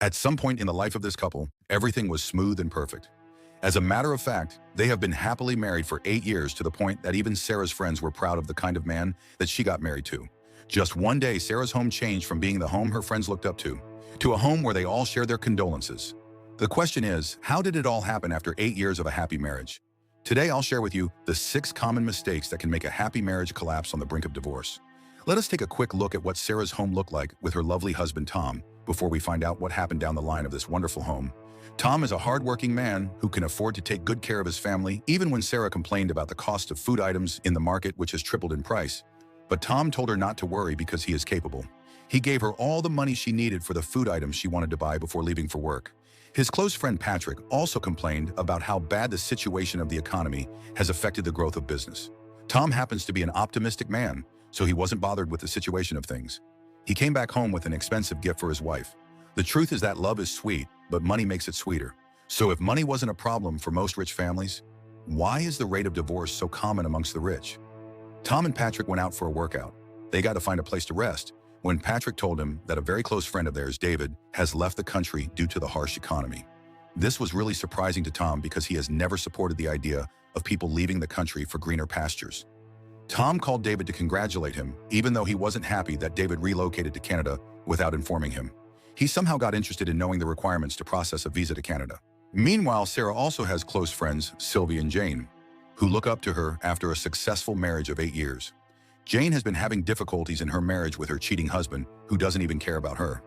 At some point in the life of this couple, everything was smooth and perfect. As a matter of fact, they have been happily married for 8 years to the point that even Sarah's friends were proud of the kind of man that she got married to. Just one day, Sarah's home changed from being the home her friends looked up to a home where they all shared their condolences. The question is, how did it all happen after 8 years of a happy marriage? Today, I'll share with you the 6 common mistakes that can make a happy marriage collapse on the brink of divorce. Let us take a quick look at what Sarah's home looked like with her lovely husband Tom before we find out what happened down the line of this wonderful home. Tom is a hardworking man who can afford to take good care of his family, even when Sarah complained about the cost of food items in the market, which has tripled in price. But Tom told her not to worry because he is capable. He gave her all the money she needed for the food items she wanted to buy before leaving for work. His close friend Patrick also complained about how bad the situation of the economy has affected the growth of business. Tom happens to be an optimistic man, so he wasn't bothered with the situation of things. He came back home with an expensive gift for his wife. The truth is that love is sweet, but money makes it sweeter. So if money wasn't a problem for most rich families, why is the rate of divorce so common amongst the rich? Tom and Patrick went out for a workout. They got to find a place to rest when Patrick told him that a very close friend of theirs, David, has left the country due to the harsh economy. This was really surprising to Tom because he has never supported the idea of people leaving the country for greener pastures. Tom called David to congratulate him, even though he wasn't happy that David relocated to Canada without informing him. He somehow got interested in knowing the requirements to process a visa to Canada. Meanwhile, Sarah also has close friends, Sylvie and Jane, who look up to her after a successful marriage of 8 years. Jane has been having difficulties in her marriage with her cheating husband, who doesn't even care about her.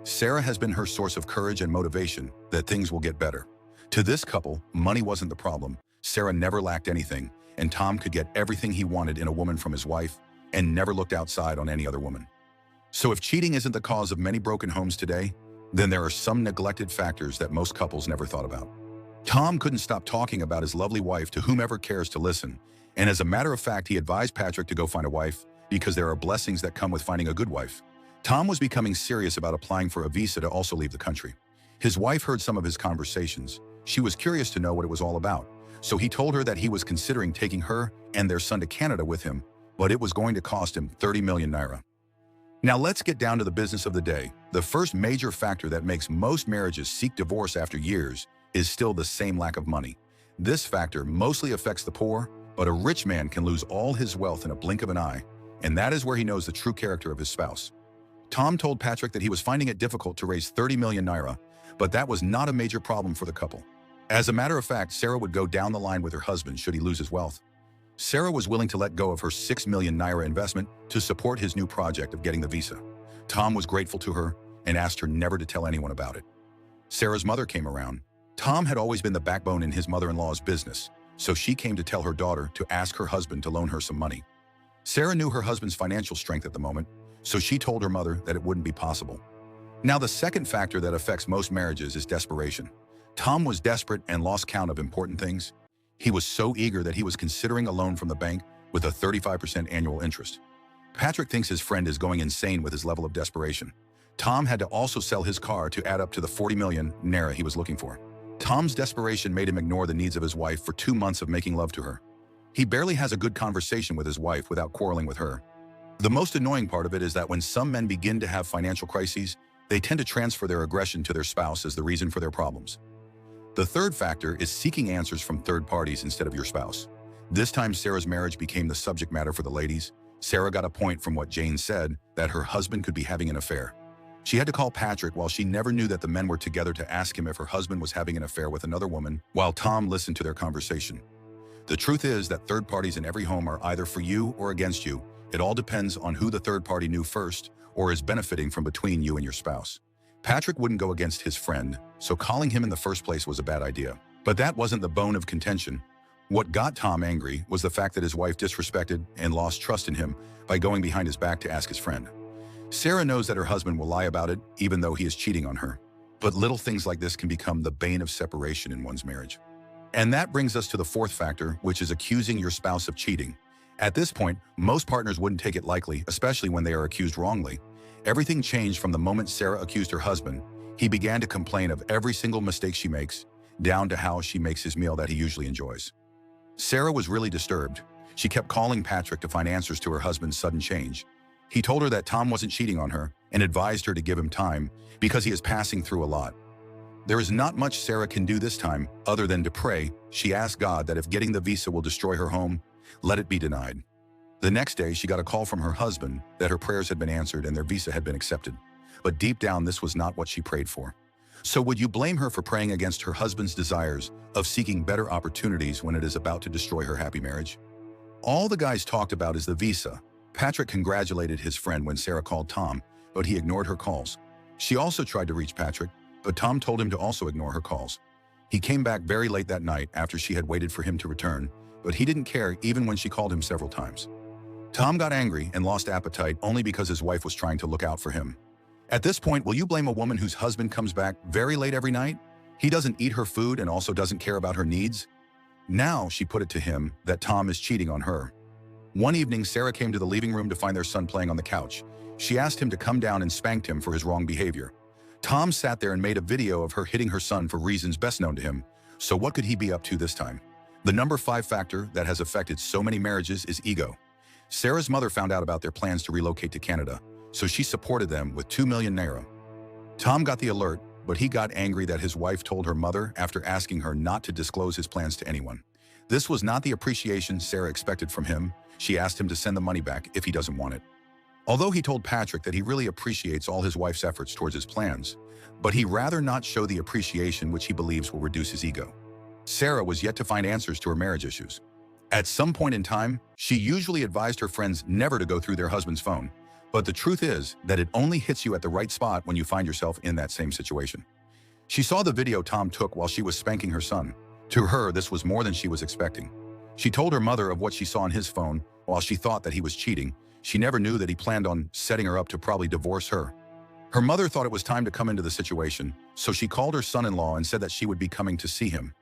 Sarah has been her source of courage and motivation that things will get better. To this couple, money wasn't the problem. Sarah never lacked anything, and Tom could get everything he wanted in a woman from his wife and never looked outside on any other woman. So if cheating isn't the cause of many broken homes today, then there are some neglected factors that most couples never thought about. Tom couldn't stop talking about his lovely wife to whomever cares to listen, and as a matter of fact, he advised Patrick to go find a wife because there are blessings that come with finding a good wife. Tom was becoming serious about applying for a visa to also leave the country. His wife heard some of his conversations. She was curious to know what it was all about, so he told her that he was considering taking her and their son to Canada with him, but it was going to cost him 30 million naira. Now let's get down to the business of the day. The first major factor that makes most marriages seek divorce after years is still the same lack of money. This factor mostly affects the poor, but a rich man can lose all his wealth in a blink of an eye, and that is where he knows the true character of his spouse. Tom told Patrick that he was finding it difficult to raise 30 million naira, but that was not a major problem for the couple. As a matter of fact, Sarah would go down the line with her husband should he lose his wealth. Sarah was willing to let go of her 6 million naira investment to support his new project of getting the visa. Tom was grateful to her and asked her never to tell anyone about it. Sarah's mother came around. Tom had always been the backbone in his mother-in-law's business, so she came to tell her daughter to ask her husband to loan her some money. Sarah knew her husband's financial strength at the moment, so she told her mother that it wouldn't be possible. Now, the second factor that affects most marriages is desperation. Tom was desperate and lost count of important things. He was so eager that he was considering a loan from the bank with a 35% annual interest. Patrick thinks his friend is going insane with his level of desperation. Tom had to also sell his car to add up to the 40 million naira he was looking for. Tom's desperation made him ignore the needs of his wife for 2 months of making love to her. He barely has a good conversation with his wife without quarreling with her. The most annoying part of it is that when some men begin to have financial crises, they tend to transfer their aggression to their spouse as the reason for their problems. The third factor is seeking answers from third parties instead of your spouse. This time, Sarah's marriage became the subject matter for the ladies. Sarah got a point from what Jane said that her husband could be having an affair. She had to call Patrick while she never knew that the men were together to ask him if her husband was having an affair with another woman, while Tom listened to their conversation. The truth is that third parties in every home are either for you or against you. It all depends on who the third party knew first or is benefiting from between you and your spouse. Patrick wouldn't go against his friend, so calling him in the first place was a bad idea. But that wasn't the bone of contention. What got Tom angry was the fact that his wife disrespected and lost trust in him by going behind his back to ask his friend. Sarah knows that her husband will lie about it, even though he is cheating on her. But little things like this can become the bane of separation in one's marriage. And that brings us to the fourth factor, which is accusing your spouse of cheating. At this point, most partners wouldn't take it lightly, especially when they are accused wrongly. Everything changed from the moment Sarah accused her husband. He began to complain of every single mistake she makes, down to how she makes his meal that he usually enjoys. Sarah was really disturbed. She kept calling Patrick to find answers to her husband's sudden change. He told her that Tom wasn't cheating on her and advised her to give him time because he is passing through a lot. There is not much Sarah can do this time other than to pray. She asked God that if getting the visa will destroy her home, let it be denied. The next day, she got a call from her husband that her prayers had been answered and their visa had been accepted. But deep down, this was not what she prayed for. So would you blame her for praying against her husband's desires of seeking better opportunities when it is about to destroy her happy marriage? All the guys talked about is the visa. Patrick congratulated his friend when Sarah called Tom, but he ignored her calls. She also tried to reach Patrick, but Tom told him to also ignore her calls. He came back very late that night after she had waited for him to return, but he didn't care even when she called him several times. Tom got angry and lost appetite only because his wife was trying to look out for him. At this point, will you blame a woman whose husband comes back very late every night? He doesn't eat her food and also doesn't care about her needs? Now she put it to him that Tom is cheating on her. One evening, Sarah came to the living room to find their son playing on the couch. She asked him to come down and spanked him for his wrong behavior. Tom sat there and made a video of her hitting her son for reasons best known to him. So what could he be up to this time? The number 5 factor that has affected so many marriages is ego. Sarah's mother found out about their plans to relocate to Canada, so she supported them with 2 million naira. Tom got the alert, but he got angry that his wife told her mother after asking her not to disclose his plans to anyone. This was not the appreciation Sarah expected from him. She asked him to send the money back if he doesn't want it. Although he told Patrick that he really appreciates all his wife's efforts towards his plans, but he'd rather not show the appreciation which he believes will reduce his ego. Sarah was yet to find answers to her marriage issues. At some point in time, she usually advised her friends never to go through their husband's phone. But the truth is that it only hits you at the right spot when you find yourself in that same situation. She saw the video Tom took while she was spanking her son. To her, this was more than she was expecting. She told her mother of what she saw on his phone while she thought that he was cheating. She never knew that he planned on setting her up to probably divorce her. Her mother thought it was time to come into the situation, so she called her son-in-law and said that she would be coming to see him.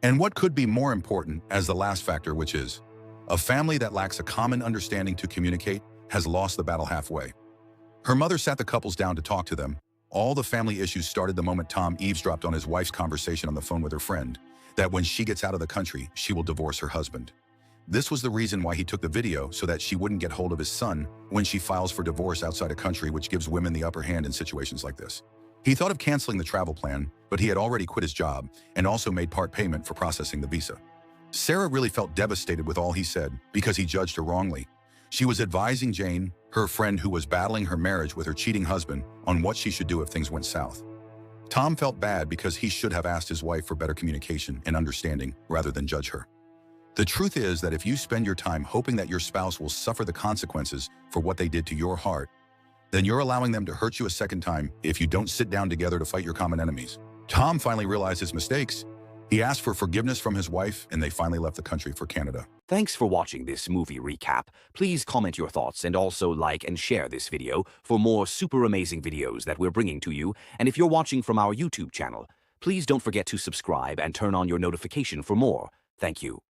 And what could be more important as the last factor, which is, a family that lacks a common understanding to communicate has lost the battle halfway. Her mother sat the couples down to talk to them. All the family issues started the moment Tom eavesdropped on his wife's conversation on the phone with her friend, that when she gets out of the country, she will divorce her husband. This was the reason why he took the video, so that she wouldn't get hold of his son when she files for divorce outside a country, which gives women the upper hand in situations like this. He thought of canceling the travel plan, but he had already quit his job and also made part payment for processing the visa. Sarah really felt devastated with all he said because he judged her wrongly. She was advising Jane, her friend who was battling her marriage with her cheating husband, on what she should do if things went south. Tom felt bad because he should have asked his wife for better communication and understanding rather than judge her. The truth is that if you spend your time hoping that your spouse will suffer the consequences for what they did to your heart, then you're allowing them to hurt you a second time if you don't sit down together to fight your common enemies. Tom finally realized his mistakes. He asked for forgiveness from his wife, and they finally left the country for Canada. Thanks for watching this movie recap. Please comment your thoughts and also like and share this video for more super amazing videos that we're bringing to you. And if you're watching from our YouTube channel, please don't forget to subscribe and turn on your notification for more. Thank you.